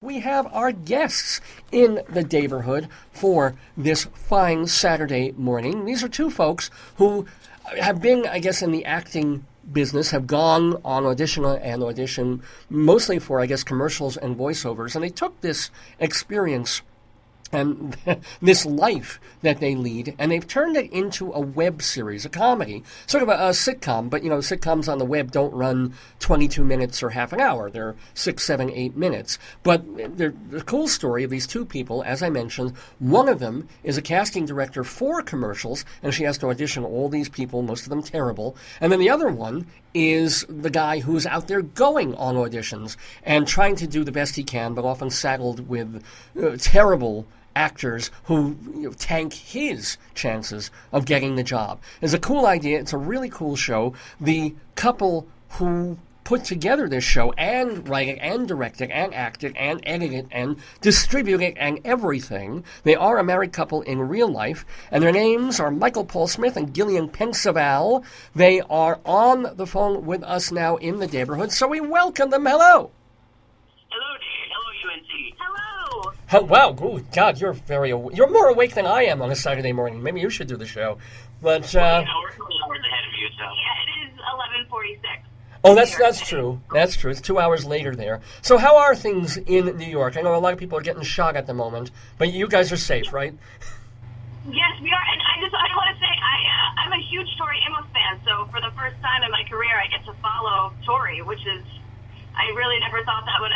We have our guests in the neighborhood for this fine Saturday morning. These are two folks who have been, I guess, in the acting business, have gone on audition, mostly for, I guess, commercials and voiceovers, and they took this experience and this life that they lead, and they've turned it into a web series, a comedy, sort of a sitcom, but, sitcoms on the web don't run 22 minutes or half an hour. They're 6, 7, 8 minutes. But the cool story of these two people, as I mentioned, one of them is a casting director for commercials, and she has to audition all these people, most of them terrible. And then the other one is the guy who's out there going on auditions and trying to do the best he can, but often saddled with terrible actors who tank his chances of getting the job. It's a cool idea. It's a really cool show. The couple who put together this show and write it and direct it and act it and edit it and distribute it and everything, they are a married couple in real life, and their names are Michael Paul Smith and Gillian Pensavalle. They are on the phone with us now in the neighborhood, so we welcome them. Hello. Hello, Dave. Hello, UNC. Hello. Oh, wow. Oh, God, you're more awake than I am on a Saturday morning. Maybe you should do the show. But we're 2 hours ahead of you, so. Yeah, it is 11:46. Oh, that's true. That's true. It's 2 hours later there. So how are things in New York? I know a lot of people are getting shot at the moment, but you guys are safe, right? Yes, we are. And I want to say I'm a huge Tori Amos fan. So for the first time in my career, I get to follow Tori, which is I really never thought that would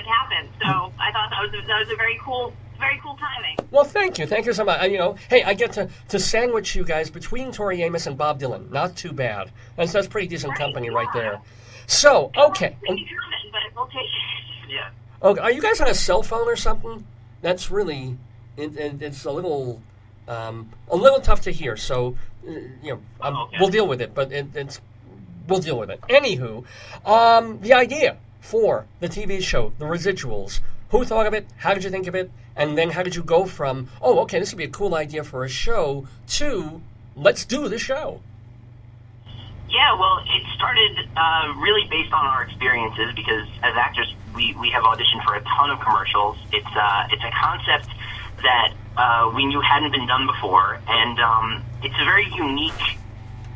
happen. So I thought that was a very cool timing. Well, thank you so much. Hey, I get to sandwich you guys between Tori Amos and Bob Dylan. Not too bad. That's pretty decent company right there. So, okay. But we'll take it. Yeah. Okay, are you guys on a cell phone or something? That's really, it's a little tough to hear. So, Okay. We'll deal with it. But we'll deal with it. Anywho, the idea for the TV show, The Residuals. Who thought of it? How did you think of it? And then how did you go from, this would be a cool idea for a show, to let's do the show? Yeah, well, it started really based on our experiences because as actors, we have auditioned for a ton of commercials. It's a concept that we knew hadn't been done before, and it's a very unique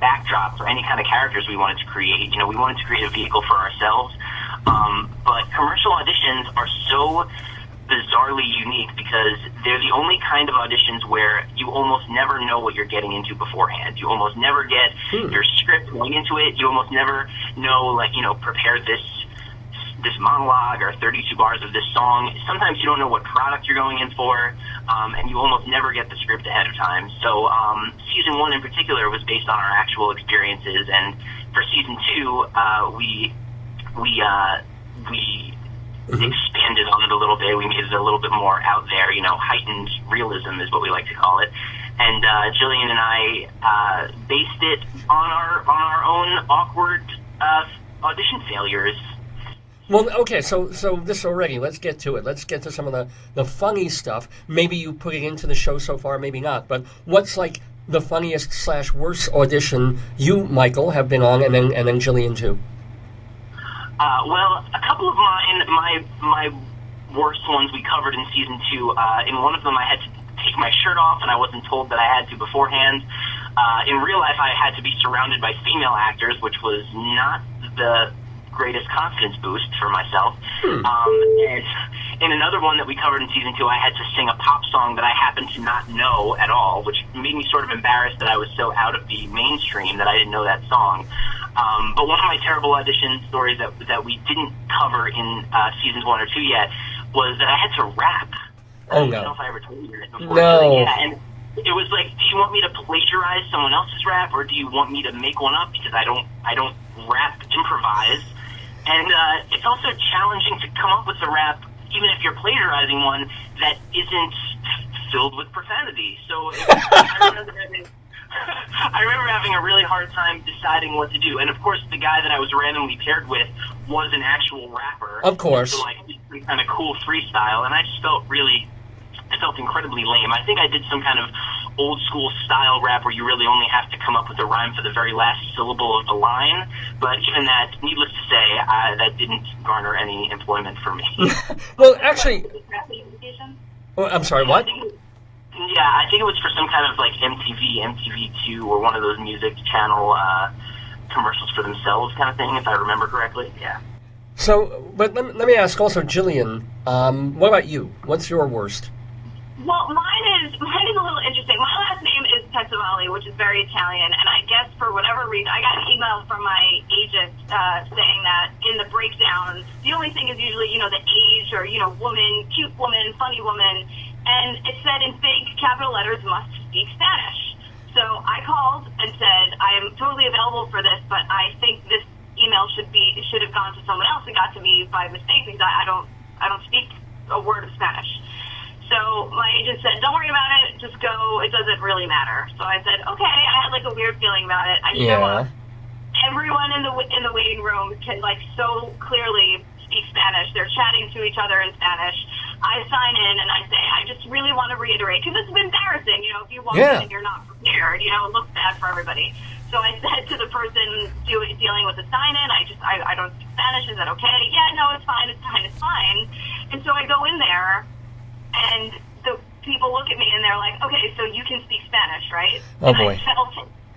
backdrop for any kind of characters we wanted to create. We wanted to create a vehicle for ourselves. But commercial auditions are so bizarrely unique because they're the only kind of auditions where you almost never know what you're getting into beforehand. You almost never get your script going into it. You almost never know, prepare this monologue or 32 bars of this song. Sometimes you don't know what product you're going in for, and you almost never get the script ahead of time. So season 1 in particular was based on our actual experiences, and for season 2, we expanded on it a little bit. We made it a little bit more out there, heightened realism is what we like to call it. And Gillian and I based it on our own awkward audition failures. Well, okay, so this already, let's get to it. Let's get to some of the funny stuff. Maybe you put it into the show so far, maybe not. But what's like the funniest / worst audition you, Michael, have been on, and then Gillian too? Well, a couple of my worst ones we covered in season 2. In one of them, I had to take my shirt off, and I wasn't told that I had to beforehand. In real life, I had to be surrounded by female actors, which was not the greatest confidence boost for myself. And in another one that we covered in season 2, I had to sing a pop song that I happened to not know at all, which made me sort of embarrassed that I was so out of the mainstream that I didn't know that song. But one of my terrible audition stories that we didn't cover in seasons 1 or 2 yet was that I had to rap. Oh, I don't know if I ever told you that before. No. Yeah, and it was like, do you want me to plagiarize someone else's rap, or do you want me to make one up? Because I don't rap improvise. And it's also challenging to come up with a rap, even if you're plagiarizing one, that isn't filled with profanity. So I remember having a really hard time deciding what to do. And, of course, the guy that I was randomly paired with was an actual rapper. Of course. So, kind of cool freestyle. And I just felt incredibly lame. I think I did some kind of old school style rap where you really only have to come up with a rhyme for the very last syllable of the line. But even that, needless to say, that didn't garner any employment for me. Well, actually, I'm sorry, what? I think it was for some kind of like MTV2, or one of those music channel commercials for themselves kind of thing, if I remember correctly. Yeah. So, but let me ask also, Gillian, what about you? What's your worst? Well, mine is a little interesting. My last name is Pensavalle, which is very Italian, and I guess for whatever reason, I got an email from my agent saying that in the breakdown, the only thing is usually, the age or, woman, cute woman, funny woman, and it said in big capital letters, must speak Spanish. So I called and said, I am totally available for this, but I think this email should have gone to someone else. It got to me by mistake because I don't speak a word of Spanish. So my agent said, don't worry about it, just go, it doesn't really matter. So I said, okay, I had like a weird feeling about it. I show up. Everyone in the waiting room can like so clearly speak Spanish. They're chatting to each other in Spanish. I sign in and I say, I just really want to reiterate, because it's embarrassing, if you walk in and you're not prepared, it looks bad for everybody. So I said to the person dealing with the sign-in, I don't speak Spanish, is that okay? Yeah, no, it's fine. And so I go in there, and the people look at me and they're like, okay, so you can speak Spanish, right? Oh, boy.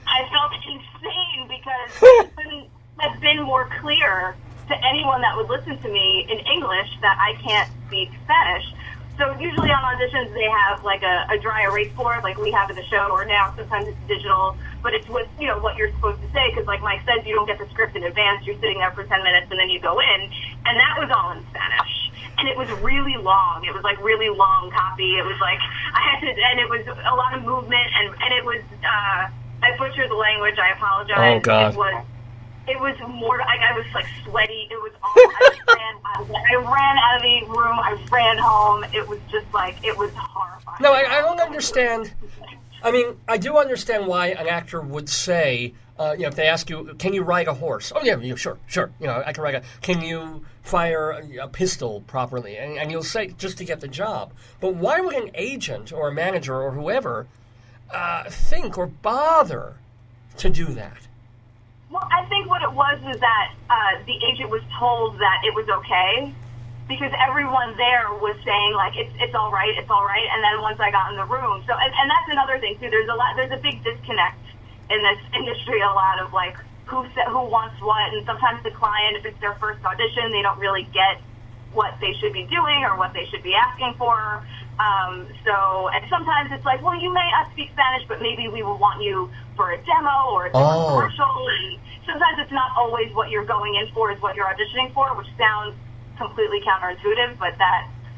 I felt insane because it's been more clear to anyone that would listen to me in English that I can't speak Spanish. So usually on auditions they have like a dry erase board like we have in the show, or now sometimes it's digital, but it's what you're supposed to say, because like Mike says, you don't get the script in advance. You're sitting there for 10 minutes and then you go in, and that was all in Spanish. And it was really long. It was like really long copy. It was like and it was a lot of movement, and it was I butchered the language. I apologize. Oh God. It was more. I was like sweaty. It was all. I ran out of the room. I ran home. It was just like, it was horrifying. No, I don't understand. I mean, I do understand why an actor would say, if they ask you, can you ride a horse? Oh, yeah, sure. I can ride a... Can you fire a pistol properly? And you'll say, just to get the job. But why would an agent or a manager or whoever think or bother to do that? Well, I think what it was that the agent was told that it was okay, because everyone there was saying like it's all right, and then once I got in the room, so and that's another thing too. There's a big disconnect in this industry. A lot of like who wants what, and sometimes the client, if it's their first audition, they don't really get what they should be doing or what they should be asking for. And sometimes it's like, well, you may not speak Spanish, but maybe we will want you for a demo or a commercial. And sometimes it's not always what you're going in for is what you're auditioning for, which sounds completely counterintuitive, but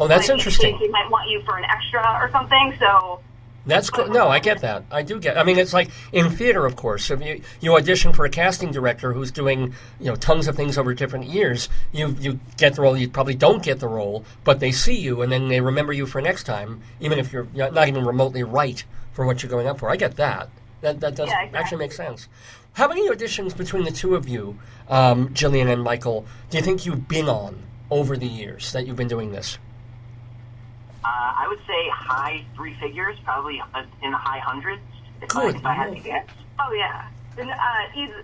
that's interesting. They might want you for an extra or something, so... That's cool. No, I get that. I do get. I mean, it's like in theater, of course. If you audition for a casting director who's doing tons of things over different years, you get the role. You probably don't get the role, but they see you and then they remember you for next time, even if you're not even remotely right for what you're going up for. I get that. That does actually make sense. How many auditions between the two of you, Gillian and Michael, do you think you've been on over the years that you've been doing this? I would say high three figures, probably in the high hundreds, if I had to guess. Oh, yeah.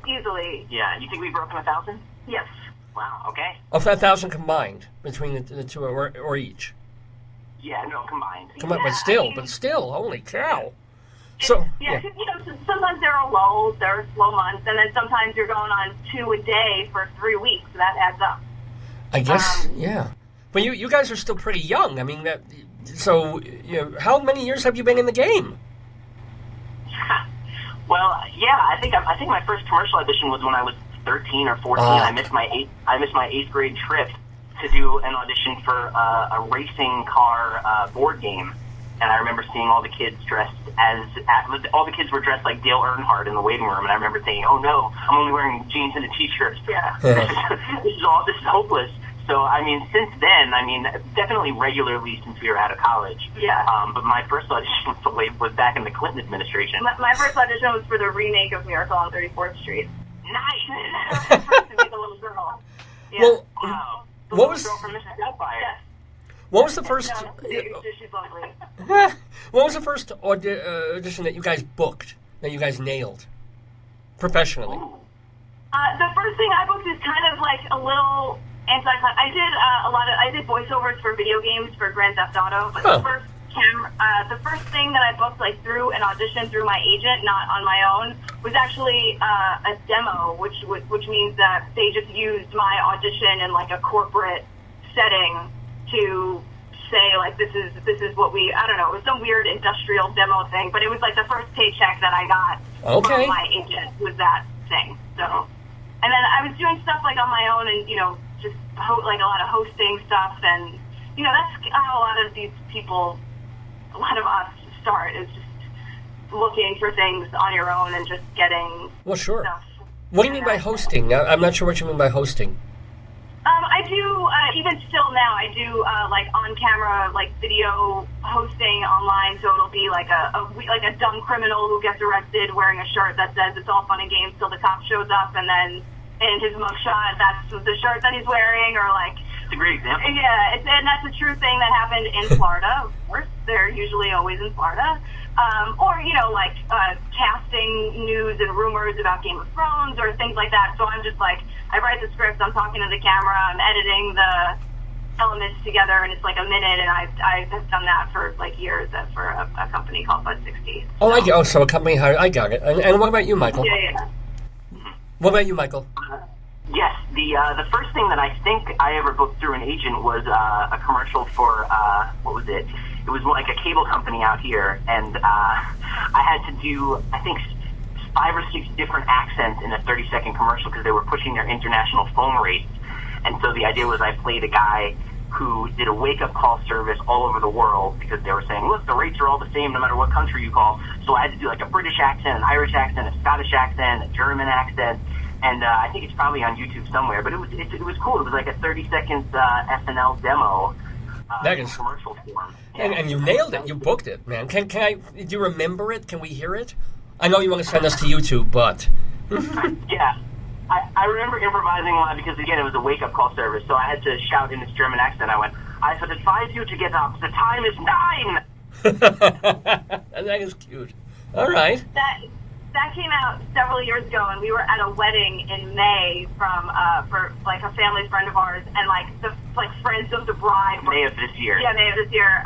Easily. Yeah. You think we've broken 1,000? Yes. Wow, okay. Of 1,000 combined between the two or each? Yeah, no, combined. But still, holy cow. So, sometimes there are lulls, there are slow months, and then sometimes you're going on 2 a day for 3 weeks, so that adds up. I guess, yeah. But you guys are still pretty young. I mean, how many years have you been in the game? Well, yeah, I think my first commercial audition was when I was 13 or 14. I missed my 8th grade trip to do an audition for a racing car board game, and I remember seeing all the kids all the kids were dressed like Dale Earnhardt in the waiting room, and I remember thinking, oh no, I'm only wearing jeans and a t-shirt. Yeah, this is hopeless. So, I mean, since then, definitely regularly since we were out of college. Yeah. But my first audition was back in the Clinton administration. My first audition was for the remake of Miracle on 34th Street. Nice! First to be the little girl. Yeah. Well, wow. What was... Girl from Mrs. Doubtfire. Yes. What was the first? No, she's lovely. What was the first audition that you guys booked? That you guys nailed professionally? The first thing I booked is kind of like a little anti-climax. I did voiceovers for video games for Grand Theft Auto, but the first thing that I booked like through an audition through my agent, not on my own, was actually a demo, which means that they just used my audition in like a corporate setting to say like this is what I don't know, it was some weird industrial demo thing, but it was like the first paycheck that I got from my agent was that thing. So, and then I was doing stuff like on my own and just like a lot of hosting stuff, and that's how a lot of us start, is just looking for things on your own and just getting stuff. What do you mean by hosting? I'm not sure what you mean by hosting. I do, even still now, I do like on-camera, like video hosting online. So it'll be like a dumb criminal who gets arrested wearing a shirt that says "It's all fun and games" till the cop shows up, and then in his mugshot, that's the shirt that he's wearing, or like. It's a great example. Yeah, and that's a true thing that happened in Florida. Of course, they're usually always in Florida. Or like casting news and rumors about Game of Thrones or things like that. So I'm just like, I write the script, I'm talking to the camera, I'm editing the elements together, and it's like a minute, and I have done that for like years for a company called Bud 60. So a company, I got it. And what about you, Michael? Yeah. What about you, Michael? Yes, the first thing that I think I ever booked through an agent was a commercial for, what was it? It was like a cable company out here, and I had to do, I think, 5 or 6 different accents in a 30-second commercial because they were pushing their international phone rates. And so the idea was I played a guy who did a wake-up call service all over the world because they were saying, look, the rates are all the same no matter what country you call. So I had to do like a British accent, an Irish accent, a Scottish accent, a German accent. And I think it's probably on YouTube somewhere, but it was cool. It was like a 30-second SNL demo. That is commercial form. And you nailed it. You booked it, man. Can I? Do you remember it? Can we hear it? I know you want to send us to YouTube, but yeah, I remember improvising a lot because again it was a wake-up call service, so I had to shout in this German accent. I went, "I should advise you to get up. The time is 9." That is cute. All right. That came out several years ago, and we were at a wedding in May for like a family friend of ours, and like the friends of the bride. May of this year. Yeah, May of this year.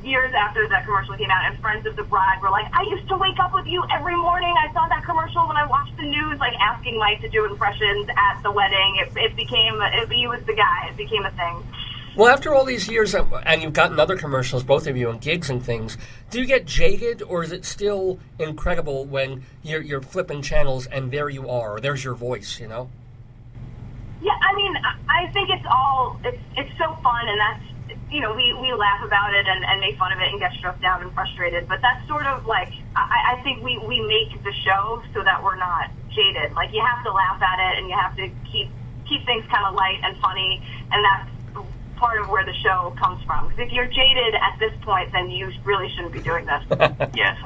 Years after that commercial came out, and friends of the bride were like, "I used to wake up with you every morning. I saw that commercial when I watched the news." Like asking Mike to do impressions at the wedding. He was the guy. It became a thing. Well, after all these years, and you've gotten other commercials, both of you, and gigs and things, do you get jaded, or is it still incredible when you're flipping channels and there you are, or there's your voice, Yeah, I mean, I think it's so fun, and that's, we laugh about it and make fun of it and get stressed out and frustrated, but that's sort of like, I think we make the show so that we're not jaded. Like, you have to laugh at it, and you have to keep things kind of light and funny, and that's part of where the show comes from. Because if you're jaded at this point, then you really shouldn't be doing this. Yes.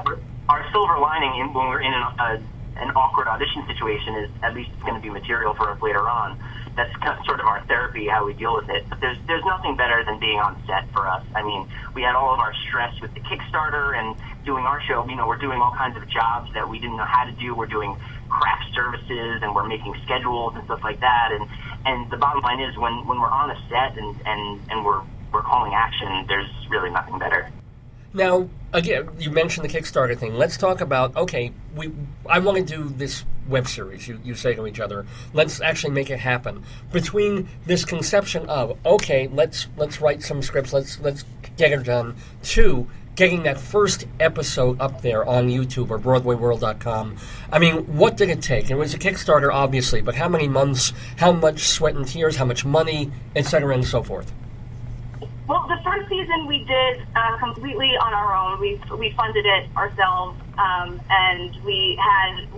Our silver lining when we're in an awkward audition situation is at least it's going to be material for us later on. That's sort of our therapy, how we deal with it. But there's nothing better than being on set for us. I mean, we had all of our stress with the Kickstarter and doing our show. We're doing all kinds of jobs that we didn't know how to do. We're doing craft services, and we're making schedules and stuff like that. And the bottom line is when we're on a set and we're calling action, there's really nothing better. Now, again, you mentioned the Kickstarter thing. Let's talk about, okay, I want to do this web series, you say to each other. Let's actually make it happen. Between this conception of, okay, let's write some scripts, let's get it done, to getting that first episode up there on YouTube or BroadwayWorld.com. I mean, what did it take? It was a Kickstarter, obviously, but how many months, how much sweat and tears, how much money, etc., and so forth? Well, the first season we did completely on our own. We funded it ourselves, and we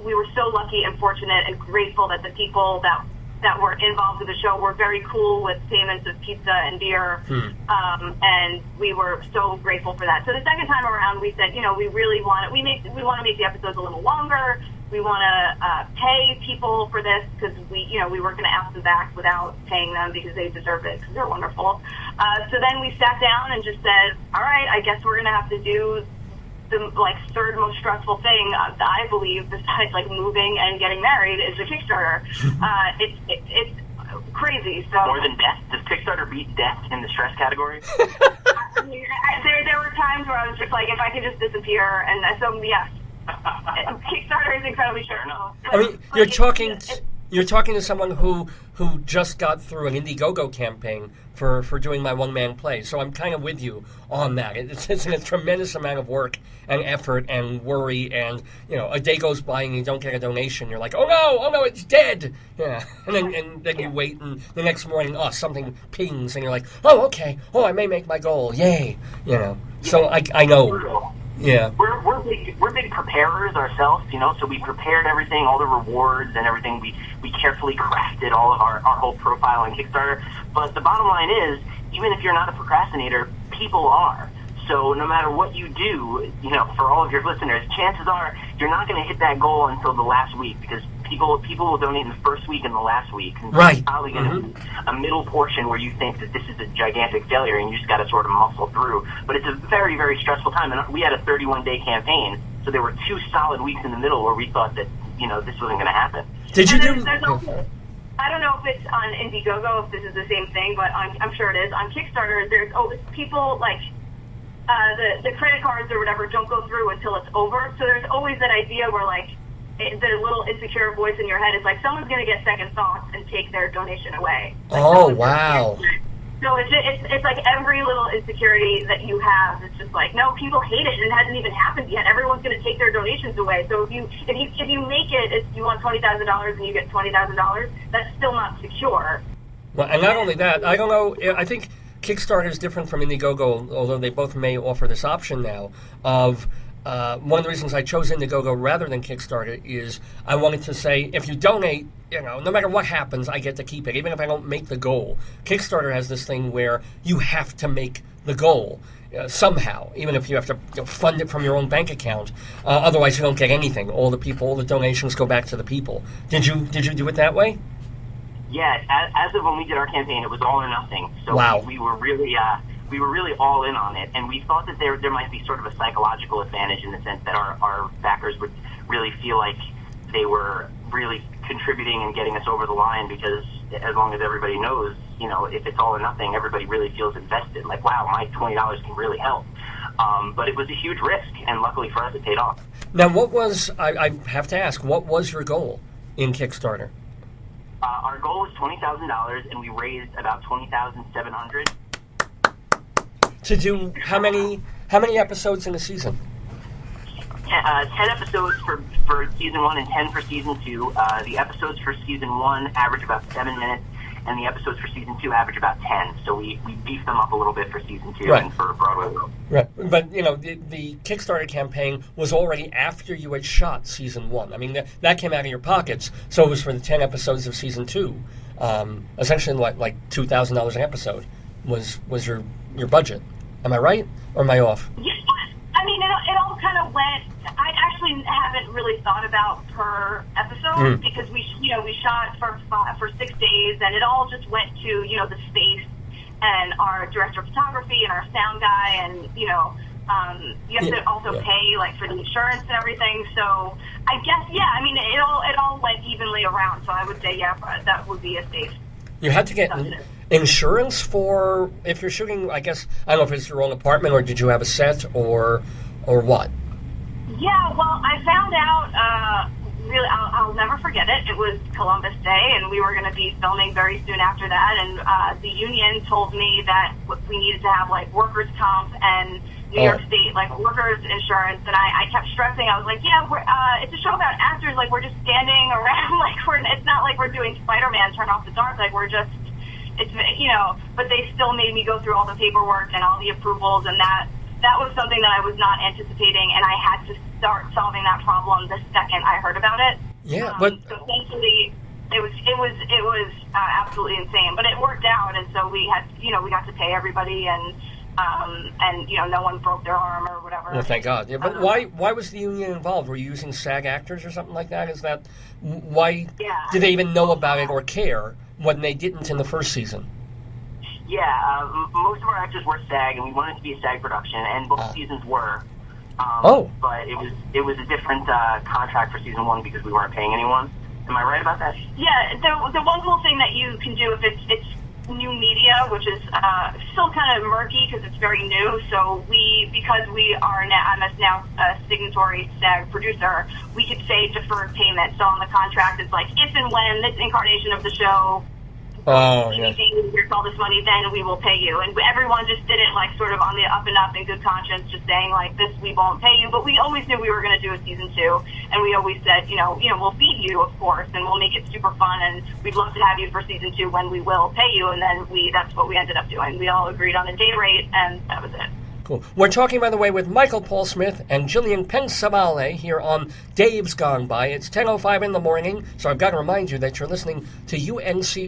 were so lucky and fortunate and grateful that the people that that were involved with the show were very cool with payments of pizza and beer, and we were so grateful for that. So the second time around, we said, we really want to make the episodes a little longer. We want to pay people for this because we weren't going to ask them back without paying them because they deserve it because they're wonderful. So then we sat down and just said, all right, I guess we're going to have to do the third most stressful thing I believe besides moving and getting married is the Kickstarter. It's crazy. So more than death, does Kickstarter beat death in the stress category? There were times where I was just like, if I could just disappear, and so yes, Kickstarter is incredibly stressful. I mean, you're talking to someone who just got through an Indiegogo campaign for doing my one-man play. So I'm kind of with you on that. It's a tremendous amount of work and effort and worry, and a day goes by and you don't get a donation. You're like, oh no, it's dead. Yeah, and then you wait, and the next morning, something pings, and you're like, oh, okay, I may make my goal, yay. So I know. Yeah, we're big preparers ourselves, So we prepared everything, all the rewards and everything. We carefully crafted all of our whole profile on Kickstarter. But the bottom line is, even if you're not a procrastinator, people are. So no matter what you do, for all of your listeners, chances are you're not going to hit that goal until the last week because people will donate in the first week and the last week. And right. There's probably going to be a middle portion where you think that this is a gigantic failure and you just got to sort of muscle through. But it's a very, very stressful time. And we had a 31-day campaign, so there were 2 solid weeks in the middle where we thought that, this wasn't going to happen. Did you do... I don't know if it's on Indiegogo, if this is the same thing, but I'm sure it is. On Kickstarter, there's always people the credit cards or whatever don't go through until it's over. So there's always that idea where the little insecure voice in your head is like, someone's going to get second thoughts and take their donation away. Wow. So it's like every little insecurity that you have, it's just like, no, people hate it, and it hasn't even happened yet. Everyone's going to take their donations away. So if you make it, if you want $20,000 and you get $20,000, that's still not secure. Well, and not only that, I don't know, I think Kickstarter is different from Indiegogo, although they both may offer this option now, of one of the reasons I chose Indiegogo rather than Kickstarter is I wanted to say, if you donate, no matter what happens, I get to keep it, even if I don't make the goal. Kickstarter has this thing where you have to make the goal somehow, even if you have to fund it from your own bank account. Otherwise, you don't get anything. All the donations go back to the people. Did you do it that way? Yeah, as of when we did our campaign, it was all or nothing. So wow. we were really all in on it, and we thought that there might be sort of a psychological advantage in the sense that our backers would really feel like they were really contributing and getting us over the line, because as long as everybody knows, if it's all or nothing, everybody really feels invested. Like, wow, my $20 can really help. But it was a huge risk, and luckily for us, it paid off. Now, I have to ask, what was your goal in Kickstarter? Our goal was $20,000, and we raised about $20,700. To do how many episodes in a season? 10 episodes for season 1 and 10 for season 2. The episodes for season 1 average about 7 minutes, and the episodes for season 2 average about 10. So we beefed them up a little bit for season 2 right. and for Broadway World. Right, but the Kickstarter campaign was already after you had shot season 1. I mean, that came out of your pockets, so it was for the 10 episodes of season 2. Essentially, like $2,000 an episode was your budget. Am I right, or am I off? Yeah, I mean, it all kind of went. I actually haven't really thought about per episode because we shot for 6 days, and it all just went to the space and our director of photography and our sound guy, and you have to also pay for the insurance and everything. So I guess I mean it all went evenly around. So I would say that would be a safe. You had to get insurance for if you're shooting. I guess I don't know if it's your own apartment or did you have a set or what? Yeah, well, I found out. Really, I'll never forget it. It was Columbus Day, and we were going to be filming very soon after that. And the union told me that we needed to have workers' comp and New York State workers' insurance. And I kept stressing. I was like, it's a show about actors. We're just standing around. It's not like we're doing Spider-Man, Turn Off the Dark. But they still made me go through all the paperwork and all the approvals, and that was something that I was not anticipating, and I had to start solving that problem the second I heard about it. Yeah, so thankfully it was absolutely insane, but it worked out, and so we got to pay everybody, and no one broke their arm or whatever. Well, thank God. Yeah, but why was the union involved? Were you using SAG actors or something like that? Is that why? Yeah. Did they even know about it or care when they didn't in the first season? Yeah, most of our actors were SAG, and we wanted it to be a SAG production, and both seasons were. But it was a different contract for season 1 because we weren't paying anyone. Am I right about that? Yeah, the one cool thing that you can do if it's new media, which is still kind of murky because it's very new. So because I'm now a signatory SAG producer, we could say deferred payment. So on the contract, it's like if and when this incarnation of the show. Here's all this money, then we will pay you. And everyone just did it like sort of on the up and up in good conscience, just saying like this, we won't pay you. But we always knew we were going to do a season 2, and we always said, we'll feed you, of course, and we'll make it super fun, and we'd love to have you for season 2 when we will pay you. And then that's what we ended up doing. We all agreed on a day rate, and that was it. Cool. We're talking, by the way, with Michael Paul Smith and GILLIAN Pensavallle here on Dave's Gone By. It's 10:05 in the morning, so I've got to remind you that you're listening to UNCradio.com,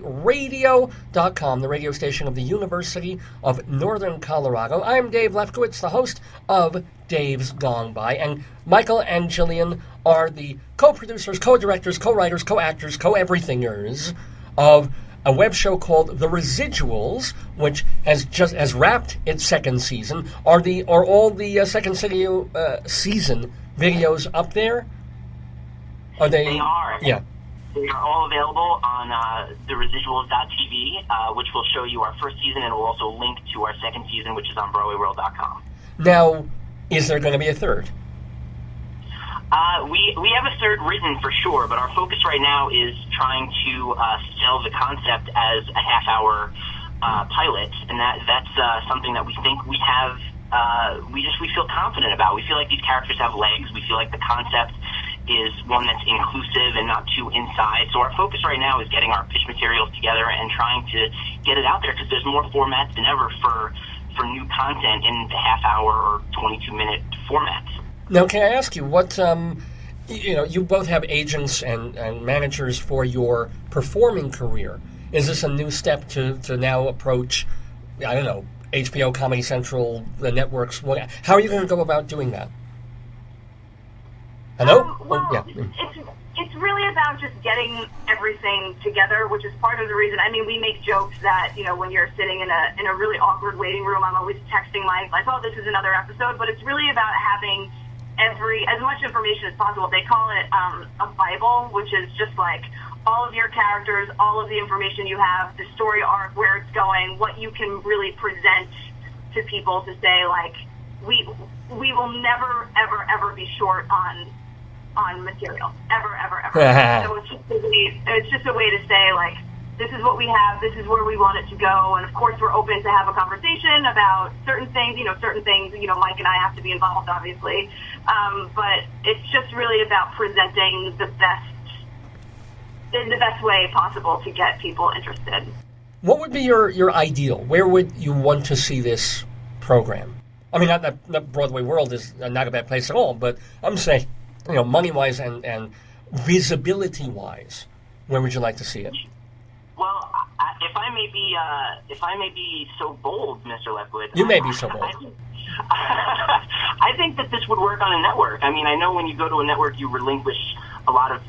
the radio station of the University of Northern Colorado. I'm Dave Lefkowitz, the host of Dave's Gone By, and Michael and GILLIAN are the co-producers, co-directors, co-writers, co-actors, co-everythingers of a web show called The Residuals, which has wrapped its second season. Are all the second season videos up there? Are they? They are. Yeah. They are all available on theresiduals.tv, which will show you our first season, and it will also link to our second season, which is on BroadwayWorld.com. Now, is there going to be a third? We have a third written for sure, but our focus right now is trying to sell the concept as a half-hour pilot, and that's something that we think we have. We feel confident about. We feel like these characters have legs. We feel like the concept is one that's inclusive and not too inside. So our focus right now is getting our pitch materials together and trying to get it out there, because there's more formats than ever for new content in the half-hour or 22-minute formats. Now, can I ask you what, you both have agents and managers for your performing career. Is this a new step to now approach, I don't know, HBO, Comedy Central, the networks? How are you going to go about doing that? Hello? It's really about just getting everything together, which is part of the reason. I mean, we make jokes that, when you're sitting in a really awkward waiting room, I'm always texting Mike, like, oh, this is another episode, but it's really about having as much information as possible. They call it a Bible, which is just like all of your characters, all of the information you have, the story arc, where it's going, what you can really present to people to say, like, we will never, ever, ever be short on material. Ever, ever, ever. So it's just a way to say, like, this is what we have, this is where we want it to go, and of course we're open to have a conversation about certain things, Mike and I have to be involved, obviously, but it's just really about presenting in the best way possible to get people interested. What would be your ideal? Where would you want to see this program? I mean, not that Broadway World is not a bad place at all, but I'm saying, money-wise and visibility-wise, where would you like to see it? Well, if I may be so bold, Mr. Lefkowitz. You may be so bold. I think that this would work on a network. I mean, I know when you go to a network, you relinquish a lot of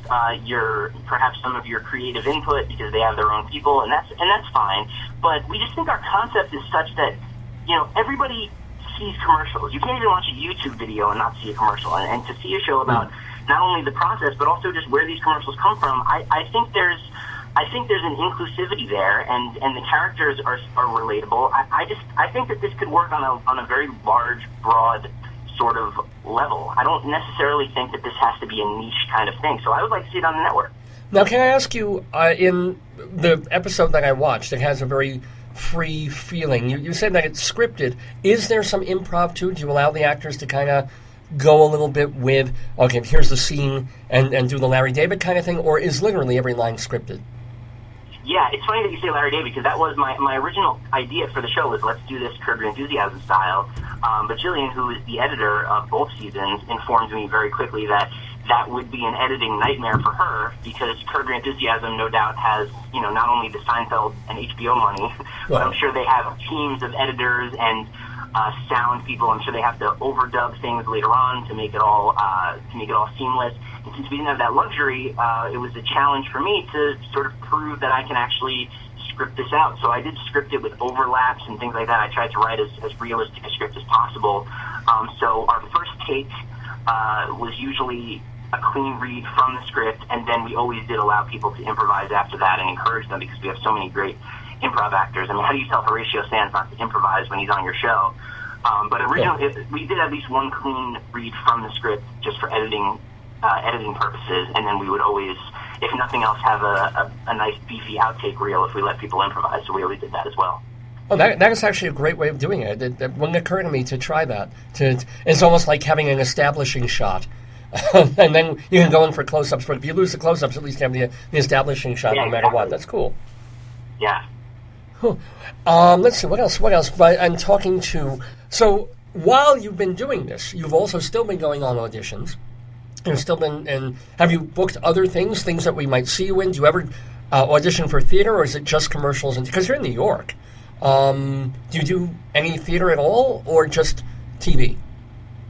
perhaps some of your creative input because they have their own people, and that's fine. But we just think our concept is such that everybody sees commercials. You can't even watch a YouTube video and not see a commercial. And to see a show about not only the process but also just where these commercials come from, I think there's an inclusivity there, and the characters are relatable. I think that this could work on a very large, broad sort of level. I don't necessarily think that this has to be a niche kind of thing. So I would like to see it on the network. Now, can I ask you, in the episode that I watched, it has a very free feeling. You said that it's scripted. Is there some improv too? Do you allow the actors to kind of go a little bit with, okay, here's the scene, and do the Larry David kind of thing, or is literally every line scripted? Yeah, it's funny that you say Larry David, because that was my original idea for the show, was let's do this Curb Your Enthusiasm style. But GILLIAN, who is the editor of both seasons, informed me very quickly that that would be an editing nightmare for her, because Curb Your Enthusiasm no doubt has, not only the Seinfeld and HBO money, but I'm sure they have teams of editors and sound people. I'm sure they have to overdub things later on to make it all seamless. And since we didn't have that luxury, it was a challenge for me to sort of prove that I can actually script this out. So I did script it with overlaps and things like that. I tried to write as realistic a script as possible. So our first take was usually a clean read from the script, and then we always did allow people to improvise after that and encourage them, because we have so many great improv actors. I mean, how do you tell Horatio Sands not to improvise when he's on your show? But originally, we did at least one clean read from the script just for editing purposes, and then we would always, if nothing else, have a nice beefy outtake reel if we let people improvise. So we always did that as well. Oh, that is actually a great way of doing it. It wouldn't occur to me to try that. It's almost like having an establishing shot. And then you can go in for close-ups, but if you lose the close-ups, at least you have the establishing shot no matter what. That's cool. Yeah. Huh. Let's see, what else? I'm talking to... So, while you've been doing this, you've also still been going on auditions. You've still been... And have you booked other things that we might see you in? Do you ever audition for theater, or is it just commercials? Because you're in New York. Do you do any theater at all, or just TV?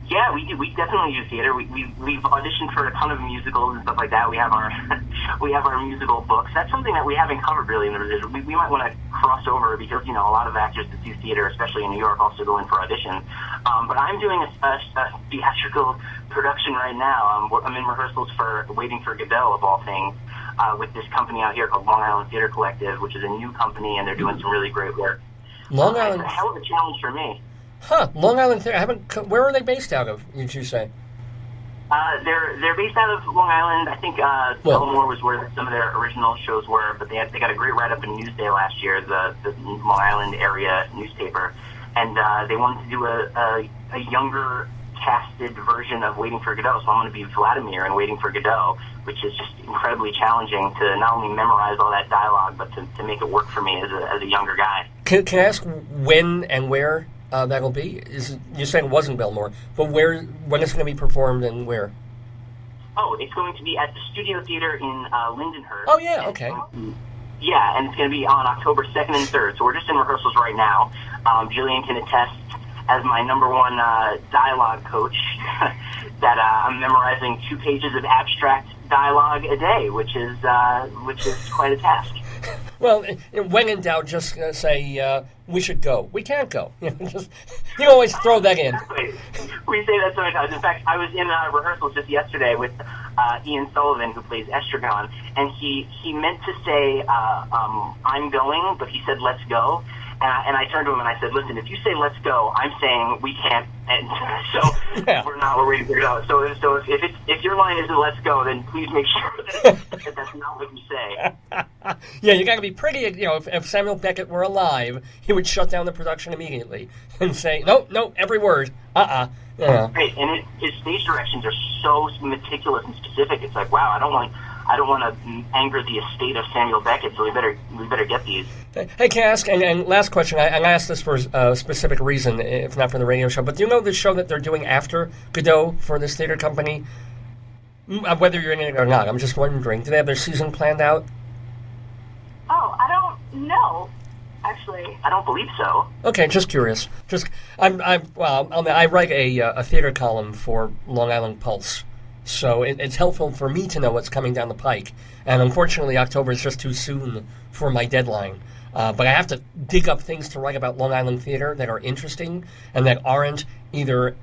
Yeah, we do. We definitely do theater. We've auditioned for a ton of musicals and stuff like that. We have our musical books. That's something that we haven't covered really in the residual. We might want to cross over, because a lot of actors that do theater, especially in New York, also go in for auditions. But I'm doing a theatrical production right now. I'm in rehearsals for Waiting for Godot, of all things, with this company out here called Long Island Theater Collective, which is a new company, and they're doing some really great work. Long Island. It's a hell of a challenge for me. Huh, Long Island Theater. Where are they based out of, did you say? They're based out of Long Island. I think Belmore was where some of their original shows were, but they got a great write-up in Newsday last year, the Long Island area newspaper, and they wanted to do a younger casted version of Waiting for Godot, so I'm going to be Vladimir in Waiting for Godot, which is just incredibly challenging to not only memorize all that dialogue, but to make it work for me as a younger guy. Can I ask when and where that'll be? You said it wasn't Belmore, but when it's going to be performed and where? Oh, it's going to be at the Studio Theater in Lindenhurst. Oh, yeah, okay. Yeah, and it's going to be on October 2nd and 3rd, so we're just in rehearsals right now. Jillian can attest, as my number one dialogue coach, that I'm memorizing 2 pages of abstract dialogue a day, which is quite a task. Well, when in doubt, just say, we should go. We can't go. You always throw that in. We say that so many times. In fact, I was in rehearsals just yesterday with Ian Sullivan, who plays Estragon, and he meant to say, I'm going, but he said, let's go. And I turned to him and I said, listen, if you say let's go, I'm saying we can't. And so we're waiting for it out. So if your line isn't let's go, then please make sure that that's not what you say. Yeah, you got to be pretty, if Samuel Beckett were alive, he would shut down the production immediately and say, no, every word, Yeah. Right, and his stage directions are so meticulous and specific. It's like, wow, I don't want to anger the estate of Samuel Beckett, so we better get these. Hey, can I ask, and last question, I asked this for a specific reason, if not for the radio show, but do you know the show that they're doing after Godot for this theater company? Whether you're in it or not, I'm just wondering. Do they have their season planned out? Oh, I don't know, actually. I don't believe so. Okay, just curious. I write a theater column for Long Island Pulse. So it's helpful for me to know what's coming down the pike. And unfortunately, October is just too soon for my deadline. But I have to dig up things to write about Long Island theater that are interesting and that aren't either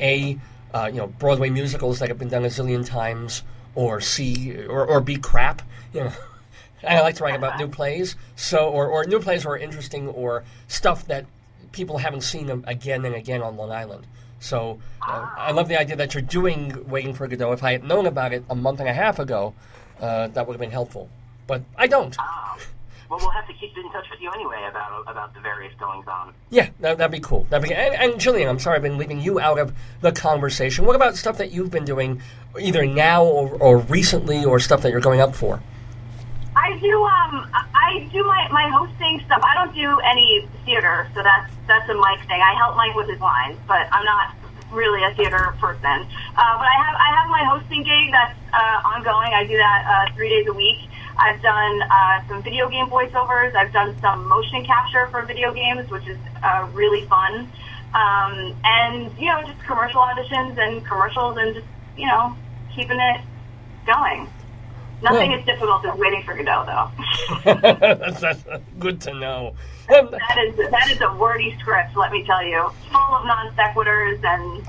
Broadway musicals that have been done a zillion times, or B, crap. I like to write about new plays, or new plays are interesting, or stuff that people haven't seen again and again on Long Island. So I love the idea that you're doing Waiting for Godot. If I had known about it a month and a half ago, that would have been helpful. But I don't. Well, we'll have to keep in touch with you anyway about the various goings-on. Yeah, that'd be cool. And Gillian, I'm sorry I've been leaving you out of the conversation. What about stuff that you've been doing either now or recently, or stuff that you're going up for? I do my hosting stuff. I don't do any theater, so that's a Mike thing. I help Mike with his lines, but I'm not really a theater person. But I have my hosting gig that's ongoing. I do that 3 days a week. I've done some video game voiceovers. I've done some motion capture for video games, which is really fun. And, you know, just commercial auditions and commercials and just, you know, keeping it going. Nothing as difficult as Waiting for Godot, though. that's good to know. That is a wordy script, let me tell you. Full of non sequiturs and...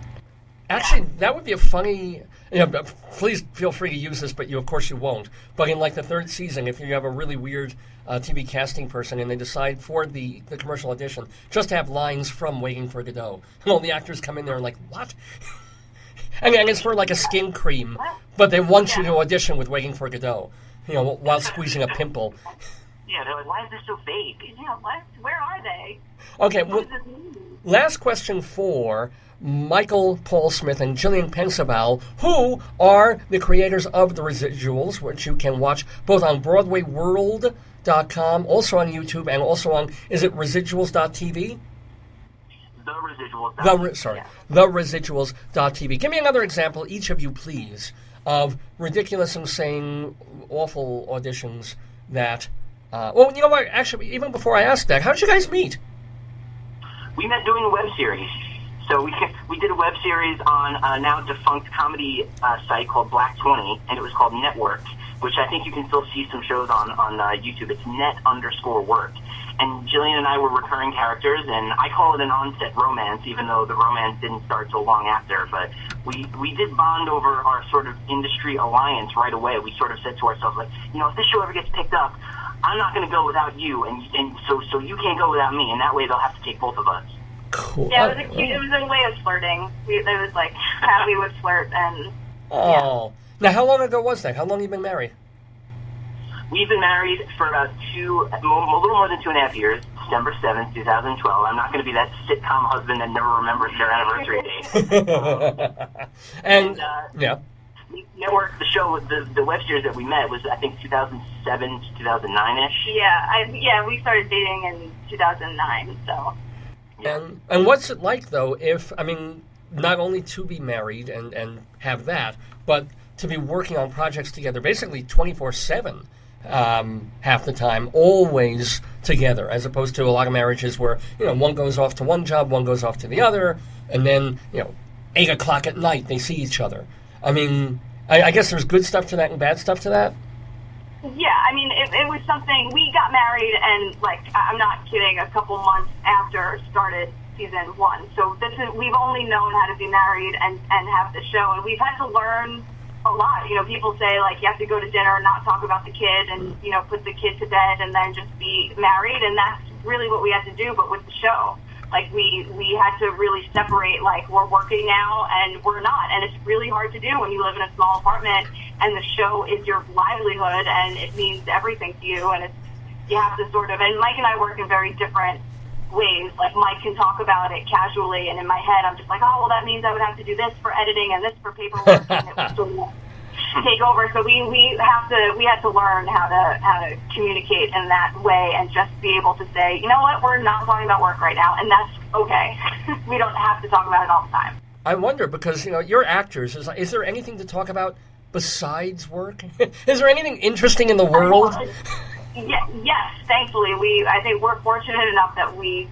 Actually, that would be a funny... You know, please feel free to use this, but of course you won't. But in like the third season, if you have a really weird TV casting person and they decide for the commercial audition just to have lines from Waiting for Godot, and all the actors come in there and like, what? And it's for like a skin cream, but they want you to audition with Waiting for Godot, you know, while squeezing a pimple. Yeah, they're like, why is this so fake? Yeah, what? Where are they? Okay, well, last question for Michael Paul Smith and Gillian Pensavalle, who are the creators of The Residuals, which you can watch both on BroadwayWorld.com, also on YouTube, and also on, is it Residuals.tv? The Residuals. The Residuals.tv. Give me another example, each of you, please, of ridiculous, insane, awful auditions that... well, you know what? Actually, even before I ask that, how did you guys meet? We met doing a web series. So we did a web series on a now defunct comedy site called Black 20, and it was called Network, which I think you can still see some shows on YouTube. It's net_work. And Gillian and I were recurring characters, and I call it an on-set romance, even though the romance didn't start till long after. But we did bond over our sort of industry alliance right away. We sort of said to ourselves, like, you know, if this show ever gets picked up, I'm not going to go without you, and so you can't go without me, and that way they'll have to take both of us. Cool. Yeah, it was a way of flirting. It was like how we would flirt, and... Oh. Yeah. Now, how long ago was that? How long have you been married? We've been married for about a little more than 2.5 years, December 7th, 2012. I'm not going to be that sitcom husband that never remembers their anniversary date. and yeah. Network, the show, the web series that we met was, I think, 2007 to 2009-ish. Yeah, we started dating in 2009, so... Yeah. And what's it like, though, if, I mean, not only to be married and have that, but to be working on projects together basically 24/7 half the time, always together, as opposed to a lot of marriages where, you know, one goes off to one job, one goes off to the other, and then, you know, 8 o'clock at night they see each other. I mean, I guess there's good stuff to that and bad stuff to that. Yeah, I mean, it was something, we got married and, like, I'm not kidding, a couple months after started season 1. So we've only known how to be married and have the show, and we've had to learn a lot. You know, people say, like, you have to go to dinner and not talk about the kid and, you know, put the kid to bed and then just be married, and that's really what we had to do, but with the show. Like, we had to really separate, like, we're working now and we're not. And it's really hard to do when you live in a small apartment and the show is your livelihood and it means everything to you. And you have to sort of, and Mike and I work in very different ways. Like, Mike can talk about it casually, and in my head I'm just like, oh, well, that means I would have to do this for editing and this for paperwork, and it would sort of take over. So we had to learn how to communicate in that way and just be able to say, you know what, we're not talking about work right now, and that's okay. We don't have to talk about it all the time. I wonder, because, you know, you're actors. Is there anything to talk about besides work? Is there anything interesting in the world? Yes, thankfully. I think we're fortunate enough that we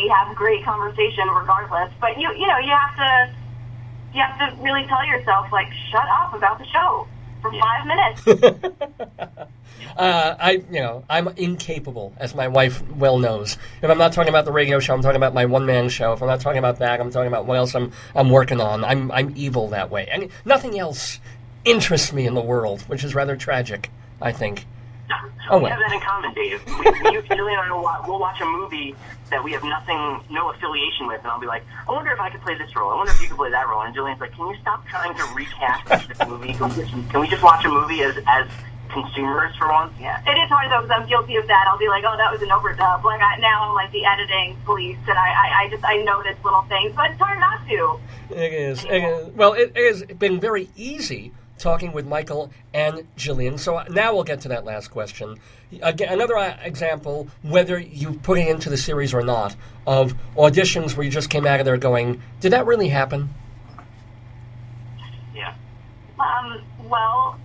have great conversation regardless. But you know, you have to really tell yourself, like, shut up about the show for 5 minutes. I'm incapable, as my wife well knows. If I'm not talking about the radio show, I'm talking about my one-man show. If I'm not talking about that, I'm talking about what else I'm working on. I'm evil that way. I mean, nothing else interests me in the world, which is rather tragic, I think. We have that in common, Dave. Gillian and I will watch a movie that we have no affiliation with, and I'll be like, I wonder if I could play this role. I wonder if you could play that role. And Gillian's like, can you stop trying to recast this movie? Can we just watch a movie as consumers for once? Yeah. It is hard, though, because I'm guilty of that. I'll be like, oh, that was an overdub. Like, now I'm like the editing police, and I notice little things, but it's hard not to. It is. Well, it has been very easy talking with Michael and Gillian. So now we'll get to that last question. Again, another example, whether you put it into the series or not, of auditions where you just came out of there going, did that really happen? Yeah. Well,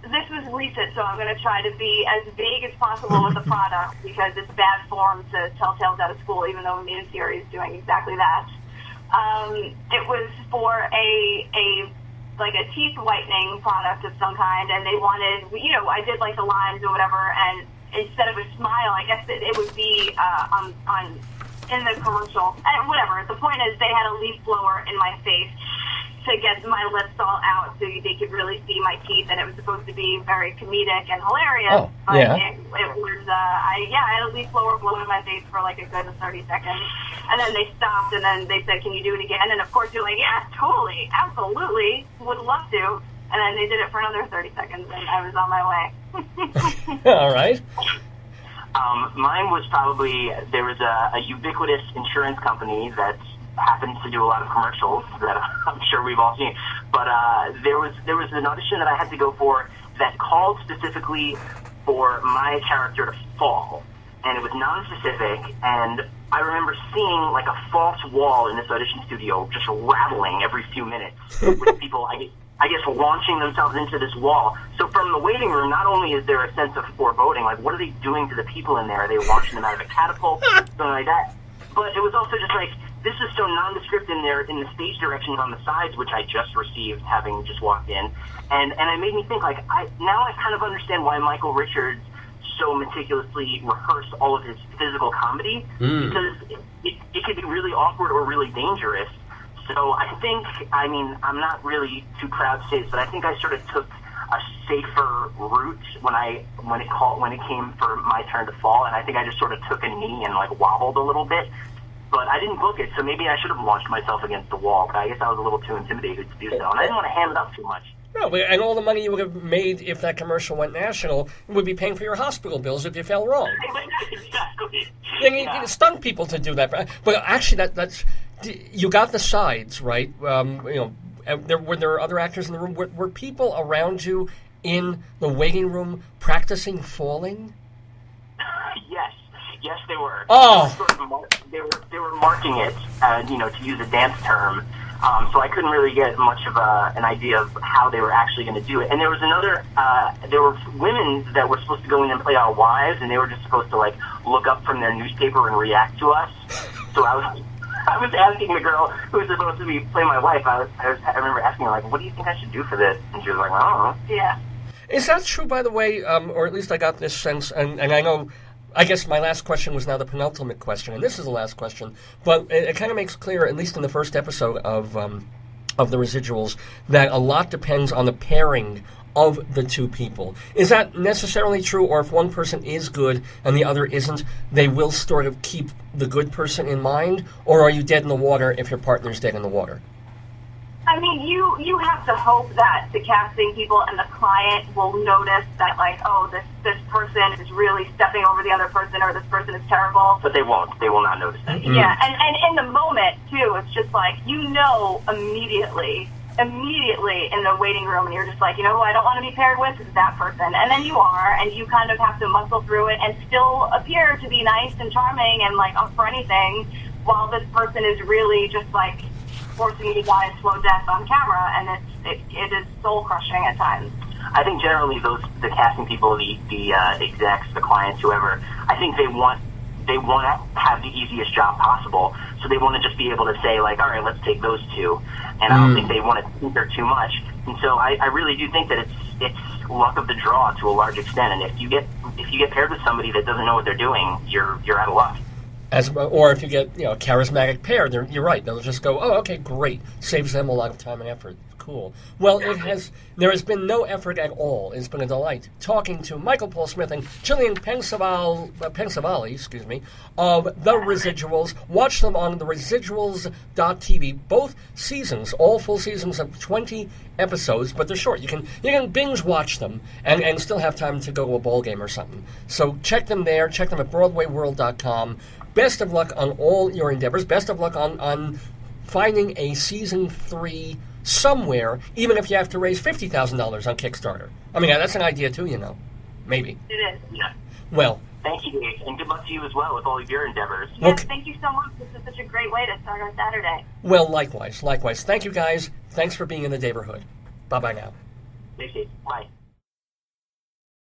this was recent, so I'm going to try to be as vague as possible with the product because it's bad form to tell tales out of school, even though we made a series doing exactly that. It was for a teeth whitening product of some kind, and they wanted, I did like the lines or whatever, and instead of a smile, I guess it would be in the commercial, and whatever. The point is, they had a leaf blower in my face to get my lips all out so they could really see my teeth, and it was supposed to be very comedic and hilarious. Oh, yeah. It was, I had a leaf blower blow in my face for like a good 30 seconds, and then they stopped, and then they said, can you do it again? And of course you're like, yeah, totally, absolutely, would love to. And then they did it for another 30 seconds, and I was on my way. All right. Mine was probably, there was a ubiquitous insurance company that happens to do a lot of commercials that I'm sure we've all seen. But there was an audition that I had to go for that called specifically for my character to fall, and it was non-specific. And I remember seeing like a false wall in this audition studio just rattling every few minutes with people, I guess, launching themselves into this wall. So from the waiting room, not only is there a sense of foreboding, like what are they doing to the people in there? Are they launching them out of a catapult, something like that? But it was also just like, this is so nondescript in the stage directions on the sides, which I just received having just walked in. And it made me think, like, now I kind of understand why Michael Richards so meticulously rehearsed all of his physical comedy, because it could be really awkward or really dangerous. So I think, I'm not really too proud to say this, but I think I sort of took a safer route when it came for my turn to fall, and I think I just sort of took a knee and like wobbled a little bit. But I didn't book it, so maybe I should have launched myself against the wall, but I guess I was a little too intimidated to do so, and I didn't want to ham it up too much. No, and all the money you would have made if that commercial went national would be paying for your hospital bills if you fell wrong. Exactly. It stung people to do that. But actually, that's you got the sides, right? Were there other actors in the room? Were people around you in the waiting room practicing falling? Yes, they were. Oh. They were marking it, to use a dance term. So I couldn't really get much of an idea of how they were actually going to do it. And there was there were women that were supposed to go in and play our wives, and they were just supposed to like look up from their newspaper and react to us. So I was asking the girl who was supposed to play my wife. I remember asking her, like, what do you think I should do for this? And she was like, I don't know. Yeah. Is that true, by the way? Or at least I got this sense, and I know. I guess my last question was now the penultimate question, and this is the last question. But it kind of makes clear, at least in the first episode of the Residuals, that a lot depends on the pairing of the two people. Is that necessarily true, or if one person is good and the other isn't, they will sort of keep the good person in mind, or are you dead in the water if your partner's dead in the water? I mean, you have to hope that the casting people and the client will notice that, like, oh, this person is really stepping over the other person, or this person is terrible. But they won't. They will not notice that. Mm-hmm. Yeah, and in the moment, too, it's just like, immediately in the waiting room, and you're just like, who I don't want to be paired with is that person. And then you are, and you kind of have to muscle through it and still appear to be nice and charming and, like, up for anything, while this person is really just, like, forcing you to die a slow death on camera, and it is soul-crushing at times. I think generally the casting people, the execs, the clients, whoever, I think they want to have the easiest job possible, so they want to just be able to say, like, all right, let's take those two, and I don't think they want to tinker too much. And so I really do think that it's luck of the draw to a large extent, and if you get paired with somebody that doesn't know what they're doing, you're out of luck. Or if you get a charismatic pair, you're right. They'll just go, oh, okay, great. Saves them a lot of time and effort. Cool. Well, there has been no effort at all. It's been a delight talking to Michael Paul Smith and GILLIAN Pensavalli, of The Residuals. Watch them on the Residuals.tv. Both seasons, all full seasons of 20 episodes, but they're short. You can binge watch them and still have time to go to a ball game or something. So check them there. Check them at BroadwayWorld.com. Best of luck on all your endeavors. Best of luck on finding a season 3 somewhere, even if you have to raise $50,000 on Kickstarter. I mean, that's an idea too, you know. Maybe. It is. Yeah. Well, thank you, Dave, and good luck to you as well with all of your endeavors. Yes, thank you so much. This is such a great way to start our Saturday. well, likewise. Thank you, guys. Thanks for being in the neighborhood. Bye-bye now. Thank you. Bye.